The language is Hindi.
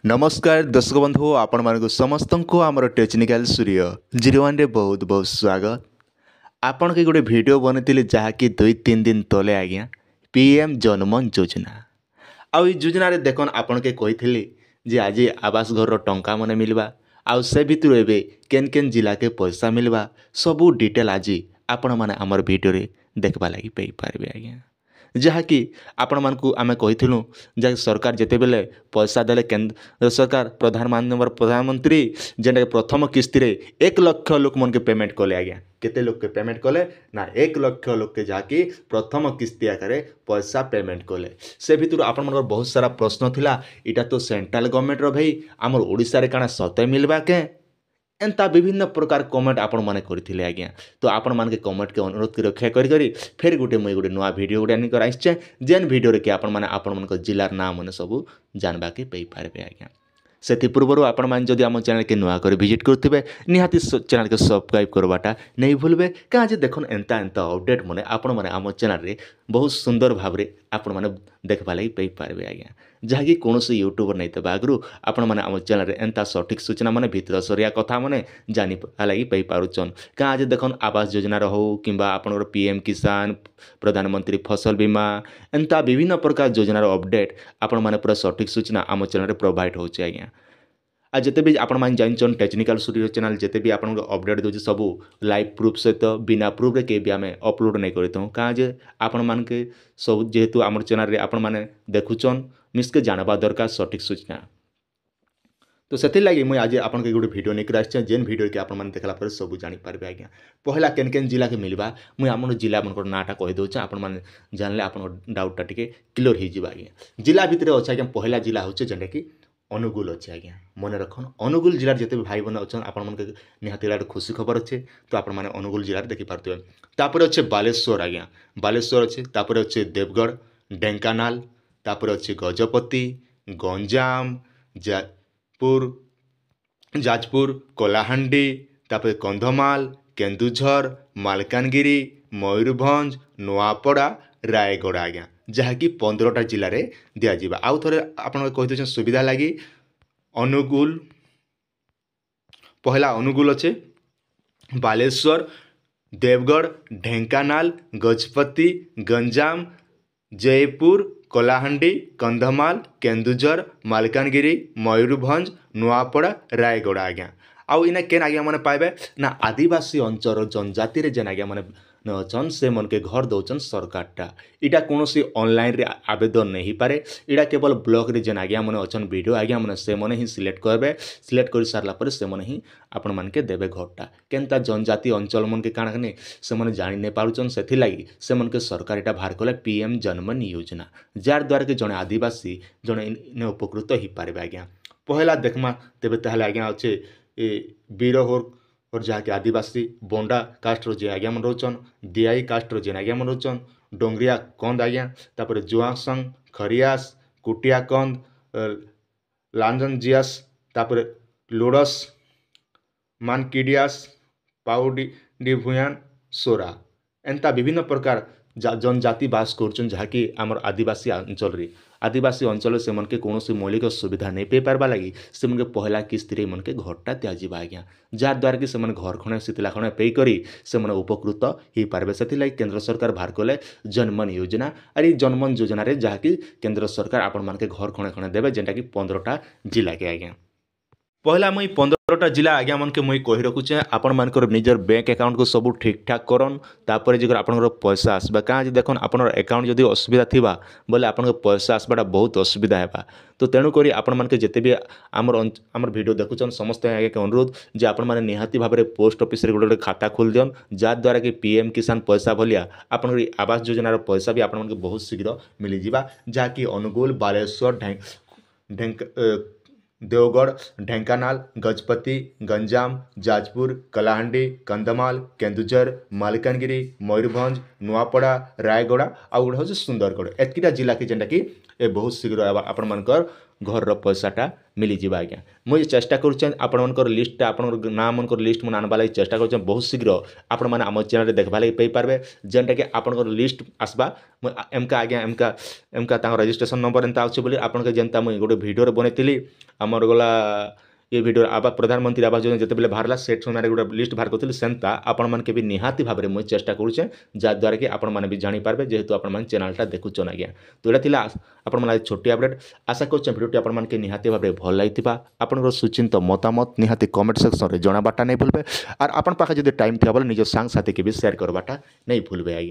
नमस्कार दर्शक बंधु आपण मानक समस्त को आमर टेक्निकल सूर्य 01 रे बहुत बहुत स्वागत। आपण के गोटे वीडियो बनैतिले जहाँकि 2-3 दिन तले आज्ञा पीएम जनमन योजना आउ ई योजना रे देखन आपण के कहिथिले जे आज आवास घर टंका मने मिलवा आउ से भितर एबे केन केन जिला के पैसा मिलवा सबू डिटेल आज आपण माने हमर वीडियो रे देखबा लागि पई पारबे आज्ञा जहाँकि आपण मानकु आमे कहिथिलु जे सरकार जेतेबेले पैसा देले केंद्र सरकार प्रधानमंत्री जेने प्रथम किस्ती रे 1 लाख लोक मन के पेमेंट कले आज्ञा केते लोक के पेमेंट कले ना 1 लाख लोक के जाकि प्रथम किस्ती आकारे पैसा पेमेंट कले से भितर आपण मन बहुत सारा प्रश्न थिला इटा तो सेंट्रल गवर्नमेंट रो भाई हमर ओडिसा रे काना सते मिलबा के एंता विभिन्न प्रकार कमेंट आपण माने करथिले आज्ञा तो आपण मान के कमेंट के अनुरोध के रक्षा करी फिर गुटे मुई गुटे नुआ वीडियो गुटे आनी कर आइछे जेन वीडियो रे कि आपण माने आपण मन को जिलार नाम माने सब जानबा के पई पारबे आज्ञा से पूर्व आपण मान जदि आम चैनल के नुआ कर विजिट करथिबे निहाती चैनल के सब्सक्राइब करवाटा नहीं भूलबे का जे देखन एंता एंता अपडेट माने आपण माने आम चैनल रे बहुत सुंदर भाव रे आपण माने देखबा लागि पई पारबे आज्ञा जहाँकि कौन यूट्यूबर नहीं तो आगु आपण मैंने आम चैनल रे एंता सठिक सूचना माने भीतर सरिया कथा माने जानी लगी पाई पारुचन क्या आज देखन आवास योजना हो कि आपनर पीएम किसान प्रधानमंत्री फसल बीमा एंता विभिन्न प्रकार योजनार अपडेट आपण मैंने पूरा सठिक सूचना आम चैनल रे प्रोवाइड होचे आज्ञा आ जिते भी आपण मैंने जानछन टेक्निकल स्टूडियो चैनल जिते भी आपण अपडेट दूसरी सब लाइव प्रूफ सहित बिना प्रूफ रे के भी आम अपलोड नहीं करता क्या जे आपण मान के सब जेहेतु आम चैनल रे आपण मैंने देखुचन निश्चय जानवा दरकार सठिक सूचना तो से लगी मुझे आज आपन के गोटे वीडियो निकर आछे जेन वीडियो के आपण मैंने देखला पर सब जानी पारबे आज्ञा पहला केन केन जिला के मिलबा मुझे आम जिला मन नाटा कहि दउछ आपण मैंने जानले आपन डाउटा टिके क्लियर हो जिबा आज्ञा जिला भितर अच्छे आज्ञा पहला जिला होचे जेंटा कि अनुगुल अच्छे आज्ञा मन रखन अनुगुल जिलार जिते भाई बहन अच्छा आपण मन के निहाती गोटे खुशी खबर अच्छे तो आपण मैंने अनुगुल जिलार देखि पारथुबे तापर अच्छे बालेश्वर आज्ञा बालेश्वर अच्छे तापर अच्छे देवगढ़ ढेंकानाल तापर अच्छे गजपति गंजाम जाजपुर कलाहांडी तापर कंधमाल केन्दुझर मालकानगिरी मयूरभंज नोआपड़ा रायगढ़ आज्ञा जहाँकि 15टा जिले में दिज्व आउ थे आप कही सुविधा लगी अनुगुल पहला अनुगुल अच्छे बालेश्वर देवगढ़ ढेंकानाल गजपति गंजाम जयपुर कलाहांडी कंधमाल केन्दुझर मालकानगिरी मयूरभंज नोआपड़ा रायगढ़ आज्ञा आउ इना केन आज्ञा मैंने पाइबे ना आदिवासी अंचल जनजाति जेन आज्ञा मैंने अच्छन से मन के घर दौन सरकारटा इटा कौन ऑनलाइन रे आवेदन नहीं पारे इटा केवल ब्लॉक रे जेन आज्ञा मैंने अच्छन वीडियो आज्ञा मैंने से मैंने ही सिलेक्ट करबे सिलेक्ट कर सारा पर से मैंने ही आपण मान के देवे घरटा केनता जनजाति अंचल मन के काଣା ने से मैंने जानी नहीं पारुचन से लगी से मन के सरकार इटा बाहर कले पीएम जनमन योजना जार द्वारा कि जड़े आदिवासी जड़े इन उपकृत हो पारे आज्ञा पहला देखमा तेबे ताहले आज्ञा अच्छे बीरहोर और जहाँकि आदिवासी बोंडा कास्टर जे आज्ञा मन रोचन दियाई कास्टर जेन आज्ञा मन रोचन डोंगरिया कंद आज्ञा तापर जुआसंग खरियास कुटिया कंद लांजनजियास तापर लोडस मानकिडियास पाउडी भूयान सोरा एंता विभिन्न प्रकार जनजाति बास कर जहाँकि आमर आदिवासी अंचल से मन के कौन मौलिक सुविधा नहीं पाई पार्बा लगी से मन के पहला किस्ती रे मन के घरटा दिज्व आज्ञा जार द्वारा कि से घर खणे शीतला खणे पे करी से मन उपकृत हो पारे से केंद्र सरकार बाहर कले जनमन योजना और ये जनमन योजना रे जहाँकि केंद्र सरकार आपण मान के घर खणे खणे देवे जेनटा कि 15टा जिला के आज्ञा पहला मुई 15टा जिला आज्ञा मन के मुई कही रखुचे आपण मानकर निजर बैंक अकाउंट को सब ठीक ठाक करन तापर जे आपनकर पैसा आसबा कहाँ देखन आपनर अकाउंट जदि असुविधा थिबा बोले आपनकर पैसा आसबाटा बहुत असुविधा हेबा तो तेणु करी आपण मान के जेते भी आमर वीडियो देखुचन समस्त आगे के अनुरोध जे आपण माने निहाती भाव में पोस्ट ऑफिस रे गोटे खाता खोल दियन जार द्वारा कि पीएम किसान पैसा भलिया आपनकर आवास योजनार पैसा भी आपण मान के बहुत शीघ्र मिल जिबा जहाँकि अनुगुल बालेश्वर देवगढ़ ढेंकानाल गजपति गंजाम जाजपुर कलाहांडी कंधमाल केन्दुझर मालकानगिरी मयूरभंज नोआपड़ा रायगढ़ आउ गोटे हूँ सुंदरगढ़ एतकीटा जिला के जेनटा कि ए बहुत शीघ्र आपण मानकर घर पैसाटा मिली जावा आज्ञा मुझे चेष्टा करुचे आपण मानकर लिस्टटा आपण नाम मनकर लिस्ट मुझे आनवा लगी चेष्टा करुचे बहुत शीघ्र आपण मैंने आम चैनल देखा लगी पाई पार्बे जेनटा कि आपण लिस्ट आसबा एमका आज्ञा एमका एमका रजिस्ट्रेशन नंबर एंता अच्छे बोली आपन के जेनता मुझे गोटे भिडियो बनई आमर गला ये भिडियो आवास प्रधानमंत्री आवास योजना जिते बाहर से समय गोटे लिस्ट बाहर करी सेन्ता आपण मैंने भी निहाती भाव में मुझे चेष्टा करुचे जहाँद्वारा कि आपण मैंने भी जानीपारे जेहेतु आपण मैंने चैनलटा देखुचन आज्ञा तो यहाँ आपण मैंने छोटी अपडेट आशा कर भिडियोटी आपण मैंने निहाती भाव में भल लगी आपंकर सुचिंत मतामत निहाती कमेंट सेक्शन में जनाबाटा नहीं भूलबे और आपण पाखे जब टाइम थी बोले निज सांग साथी के भी शेयर करवाटा नहीं भूलबे आज्ञा।